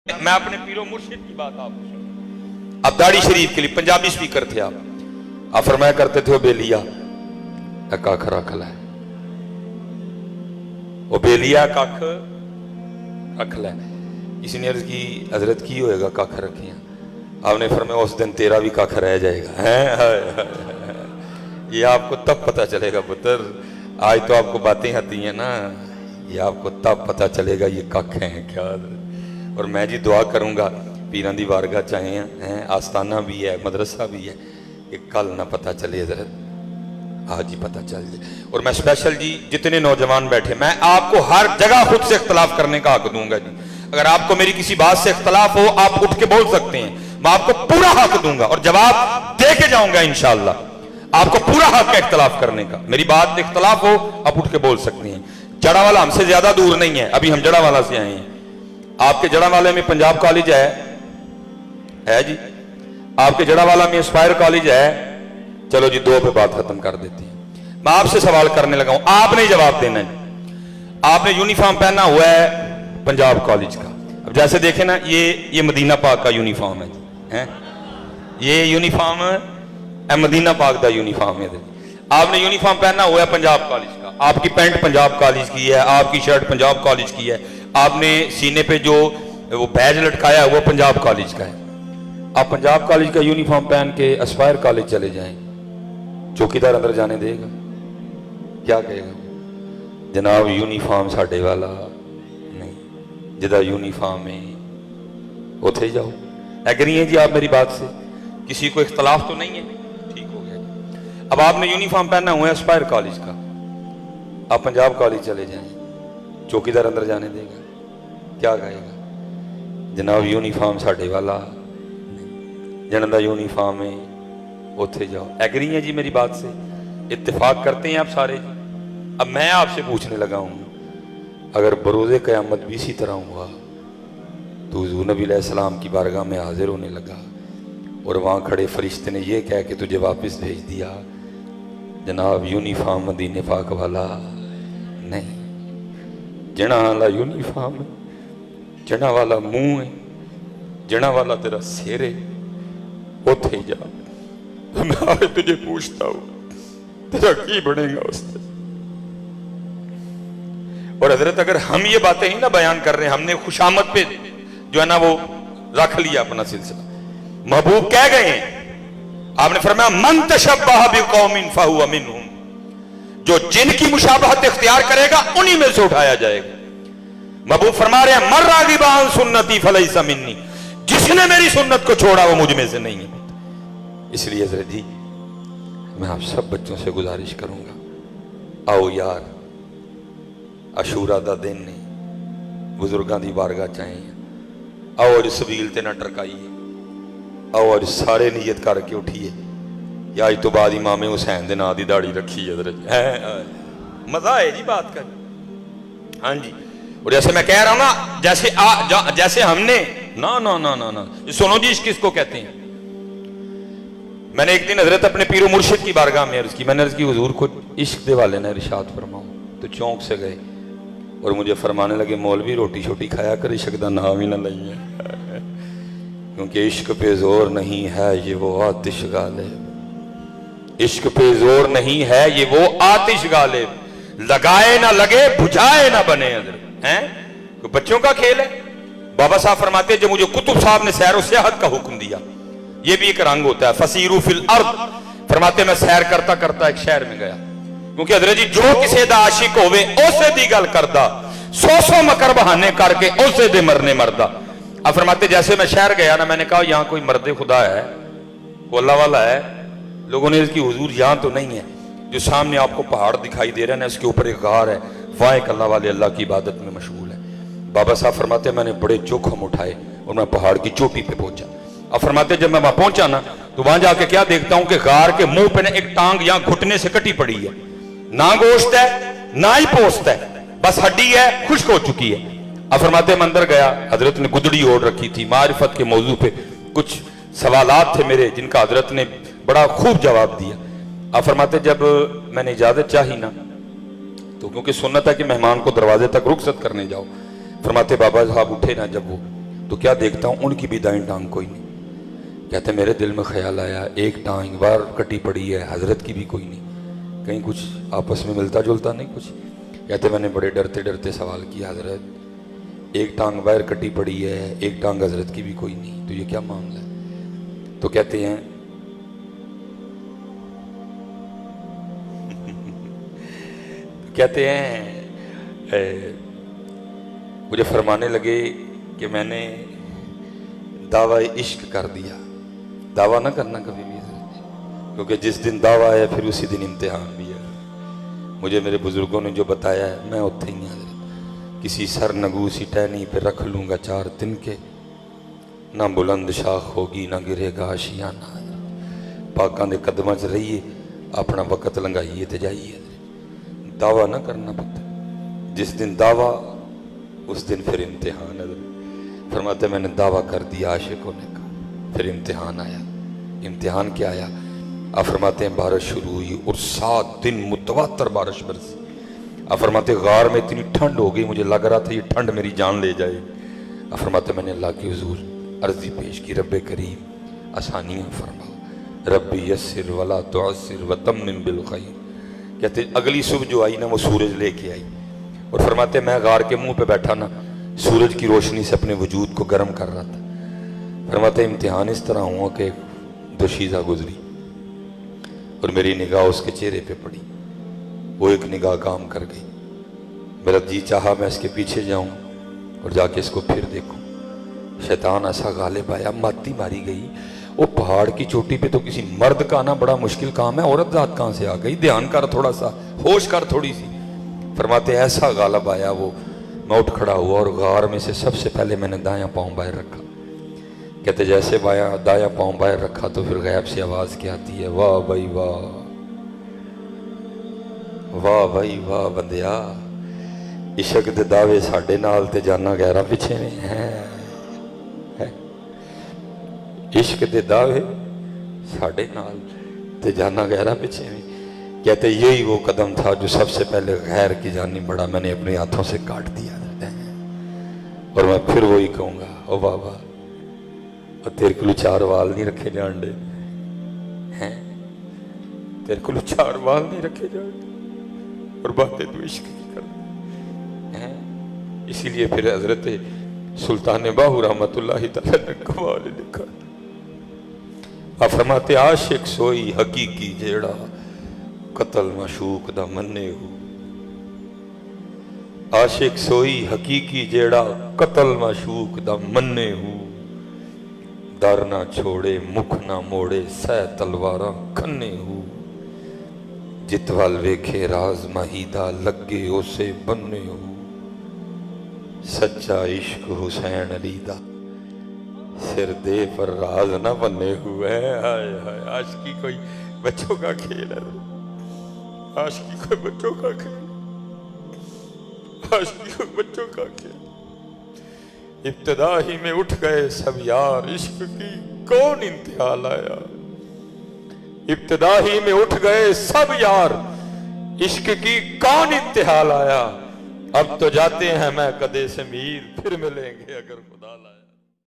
मैं अपने पीरो मुर्शिद की बात आपको सुन। अब दाढ़ी शरीफ के लिए पंजाबी स्पीकर थे आप फरमाया करते थे वो बेलिया कख रख लै, वो बेलिया कख रख लै। किसी ने अर्ज की हजरत की होएगा कख रखिया, आपने फरमाया उस दिन तेरा भी कख रह जाएगा है। ये आपको तब पता चलेगा पुत्र, आज तो आपको बातें आती हैं ना, ये आपको तब पता चलेगा ये कख है क्या। और मैं जी दुआ करूंगा पीरां दी वारगाह च आए हैं, आस्थाना भी है मदरसा भी है, कि कल ना पता चले हजरत, आज ही पता चल जाए। और मैं स्पेशल जी जितने नौजवान बैठे, मैं आपको हर जगह खुद से इख्तलाफ करने का हक दूंगा जी। अगर आपको मेरी किसी बात से इख्तलाफ हो आप उठ के बोल सकते हैं, मैं आपको पूरा हक दूंगा और जवाब दे के जाऊंगा इंशाअल्लाह। आपको पूरा हक है इख्तलाफ करने का, मेरी बात इख्तलाफ हो आप उठ के बोल सकते हैं। जड़ावाला हमसे ज्यादा दूर नहीं है, अभी हम जड़ावाला से आए हैं। आपके जड़ावाले में पंजाब कॉलेज है जी, आपके जड़ावाला में एस्पायर कॉलेज है। चलो जी दो पे बात खत्म कर देते हैं। मैं आपसे सवाल करने लगा हूं, आपने जवाब देना है। आपने यूनिफॉर्म पहना हुआ है पंजाब कॉलेज का, अब जैसे देखे ना ये मदीना पाक का यूनिफॉर्म है जी, है ये यूनिफॉर्म मदीना पाक का यूनिफॉर्म है। आपने यूनिफॉर्म पहना हुआ है पंजाब कॉलेज का, आपकी पैंट पंजाब कॉलेज की है, आपकी शर्ट पंजाब कॉलेज की है, आपने सीने पे जो वो बैज लटकाया है वो पंजाब कॉलेज का है। आप पंजाब कॉलेज का यूनिफॉर्म पहन के एस्पायर कॉलेज चले जाएं, चौकीदार अंदर जाने देगा? क्या कहेगा? जनाब यूनिफॉर्म साढ़े वाला नहीं, जिदा यूनिफॉर्म है उथे जाओ। एग्री हैं जी आप मेरी बात से? किसी को इख्तलाफ तो नहीं है? ठीक हो गया। अब आपने यूनिफॉर्म पहना हुआ है एस्पायर कॉलेज का, आप पंजाब कॉलेज चले जाएं, चौकीदार अंदर जाने देगा? क्या कहेगा? जनाब यूनिफॉर्म साढ़े वाला जन का यूनिफॉर्म है उथे जाओ। एग्री है जी मेरी बात से? इत्तेफाक करते हैं आप सारे? अब मैं आपसे पूछने लगा हूं, अगर बरोज़े क़यामत भी इसी तरह हुआ तो हुज़ूर नबी अलैहिस्सलाम की बारगाह में हाजिर होने लगा और वहां खड़े फरिश्ते ने यह कह के तुझे वापस भेज दिया, जनाब यूनिफॉर्म मदीने पाक वाला नहीं, जना वाला यूनिफॉर्म है, जना वाला मुंह है, जना वाला तेरा सिर है, उथे जा। मैं आज तुझे पूछता हूं तेरा की बनेगा उससे? और हजरत अगर हम ये बातें ही ना बयान कर रहे हैं, हमने खुशामद पे जो है ना वो रख लिया अपना सिलसिला, महबूब कह गए हैं, आपने फरमाया मन तशब्बह बिकौमिन फहुवा मिनहुम, जो जिनकी मुशाबहत इख्तियार करेगा उन्हीं में से उठाया जाएगा। महबूब फरमा रहे हैं मर रागिबान सुन्नती फलैसा मिन्नी, जिसने मेरी सुन्नत को छोड़ा वो मुझ में से नहीं है। इसलिए हजरत जी मैं आप सब बच्चों से गुजारिश करूंगा, आओ यार अशूरा दा दिन ने बुजुर्गों की बारगाह चाहे, आओ अज सबील ते ना टरकाइए, आओ अज सारे नीयत करके उठिए या अज तो बाद इमामे हुसैन के नाम की दाढ़ी रखी है। मजा है जी बात कर। हाँ जी, और जैसे मैं कह रहा हूं ना, जैसे हमने ना ना ना ना ना सुनो जी, इश्क किसको कहते हैं? मैंने एक दिन हजरत अपने पीरो मुर्शिद की बारगाह में अर्ज की, मैंने अर्ज की हुजूर को इश्क दे वाले ने इरशाद फरमाओ, तो चौंक से गए और मुझे फरमाने लगे मौलवी रोटी छोटी खाया कर, इश्क का नाम ही ना लइए, क्योंकि इश्क पे जोर नहीं है ये वो आतिश गालिब, इश्क पे जोर नहीं है ये वो आतिश गालिब, लगाए ना लगे बुझाए ना बने। हैं कोई बच्चों का खेल है? बाबा साहब फरमाते जब मुझे कुतुब साहब ने सैर सियाहत का हुक्म दिया, ये भी एक रंग होता है, फसीरू फिल अर्द, फरमाते मैं सैर करता करता एक शहर में गया, क्योंकि हजरत जी जो किसी दा आशिक होवे उसे दी गल करदा, सौ सौ मकर बहाने करके उसे दे मरने मरदा। अब फरमाते जैसे मैं शहर गया ना, मैंने कहा यहाँ कोई मर्द खुदा है, कोई अल्लाह वाला है? लोगों ने इसकी हुजूर यहाँ तो नहीं है, जो सामने आपको पहाड़ दिखाई दे रहा है ना, इसके ऊपर एक गार है, वहां एक अल्लाह वाले अल्लाह की इबादत में मशगूल है। बाबा साहब फरमाते मैंने बड़े जोखम उठाए और मैं पहाड़ की चोटी पे पहुंचा। अब फरमाते जब मैं वहां पहुंचा ना तो वहां जाके क्या देखता हूं कि गार के मुंह पे ना एक टांग यहां घुटने से कटी पड़ी है, ना गोश्त है ना ही पोस्त है, बस हड्डी है, खुश्क हो चुकी है। अब फरमाते मैं अंदर गया, हजरत ने गुदड़ी ओढ़ रखी थी, मारिफत के मौजू पे कुछ सवालात थे मेरे जिनका हजरत ने बड़ा खूब जवाब दिया। अब फरमाते जब मैंने इजाजत चाही ना, तो क्योंकि सुन्नत है कि मेहमान को दरवाजे तक रुखसत करने जाओ, फरमाते बाबा साहब उठे ना जब वो تو کیا دیکھتا ہوں ان کی بھی دائیں ٹانگ کوئی نہیں. کہتے میرے دل میں خیال آیا ایک ٹانگ بار کٹی پڑی ہے حضرت کی بھی کوئی نہیں, کہیں کچھ آپس میں ملتا جلتا نہیں کچھ. کہتے میں نے بڑے ڈرتے ڈرتے سوال کیا حضرت ایک ٹانگ باہر کٹی پڑی ہے ایک ٹانگ حضرت کی بھی کوئی نہیں, تو یہ کیا معاملہ ہے؟ تو کہتے ہیں مجھے فرمانے لگے کہ میں نے دعوی عشق کر دیا. دعویٰ نہ کرنا کبھی بھی حضرت, کیونکہ جس دن دعویٰ ہے پھر اسی دن امتحان بھی ہے. مجھے میرے بزرگوں نے جو بتایا ہے میں اتھے ہی حضرت. کسی سر نگو سی ٹہنی پہ رکھ لوں گا 4 تنکے, نہ بلند شاخ ہوگی نہ گرے گا آشیانہ. پاکاں دے قدماں چ رہیے اپنا وقت لنگائیے تے جائیے. دعویٰ نہ کرنا پتہ, جس دن دعویٰ اس دن پھر امتحان ہے. فرماتے میں نے دعویٰ کر دیا عاشق ہونے کا, پھر امتحان آیا. امتحان کیا آیا؟ آپ فرماتے ہیں بارش شروع ہوئی اور 7 دن متواتر بارش برسی. آپ فرماتے غار میں اتنی ٹھنڈ ہو گئی مجھے لگ رہا تھا یہ ٹھنڈ میری جان لے جائے. آپ فرماتے میں نے اللہ کی حضور عرضی پیش کی رب کریم آسانیاں فرماؤ, ربی یسر ولا تعسر وتمم بالخیر. کہتے اگلی صبح جو آئی نا وہ سورج لے کے آئی, اور فرماتے میں غار کے منہ پہ بیٹھا نا سورج کی روشنی سے اپنے وجود کو گرم کر رہا تھا. فرماتے امتحان اس طرح ہوا کہ دوشیزہ گزری اور میری نگاہ اس کے چہرے پہ پڑی. وہ ایک نگاہ کام کر گئی. میرا جی چاہا میں اس کے پیچھے جاؤں اور جا کے اس کو پھر دیکھوں. شیطان ایسا غالب آیا, ماتی ماری گئی. وہ پہاڑ کی چوٹی پہ تو کسی مرد کا آنا بڑا مشکل کام ہے, عورت ذات کہاں سے آ گئی؟ دھیان کر تھوڑا سا, ہوش کر تھوڑی سی. فرماتے ایسا غالب آیا وہ, میں اٹھ کھڑا ہوا اور غار میں سے سب سے پہلے میں نے دایاں پاؤں باہر رکھا. کہتے جیسے دایاں پاؤں باہر رکھا تو پھر غیب سے آواز کیا آتی ہے, واہ بھائی واہ, واہ بھائی واہ بندیا, عشق دے دعوے ساڈے نال تے جانا غیرہ پیچھے میں ہیں. عشق دے دعوے ساڈے نال تے جانا غیرہ پیچھے میں. کہتے یہی وہ قدم تھا جو سب سے پہلے غیر کی جانب بڑھا, میں نے اپنے ہاتھوں سے کاٹ دیا. اور میں پھر وہی کہوں گا, او بابا تیرے کو 4 وال نہیں رکھے جان دے ہیں, تیرے کو 4 وال نہیں رکھے جان دے, اور باتیں تو عشق کی کر ہیں. اسی لیے پھر حضرت سلطان باہو رحمت اللہ تعالیٰ نے کمال لکھا. آپ فرماتے عاشق سوئی حقیقی جیڑا قتل مشوق دا مننے ہو. عاشق سوئی حقیقی جیڑا قتل مشوق دا مننے ہو. در نہ چھوڑے مکھ نہ موڑے سہ تلواراں کھنے ہو. جتوال ویکھے راز مہیدہ لگے اسے بننے ہو. سچا عشق حسین علی دا سر دے پر راز نہ بنے ہوئے. ہائے ہائے, عاشقی کوئی بچوں کا کھیل ہے, عاشقی کوئی بچوں کا کھیل, عاشقی کوئی بچوں کا کھیل. ابتدا ہی میں اٹھ گئے سب یار, عشق کی کون انتہا لایا. ابتدا ہی میں اٹھ گئے سب یار, عشق کی کون انتہا لایا. اب تو جاتے ہیں میں قدے سے میر, پھر ملیں گے اگر خدا لائے.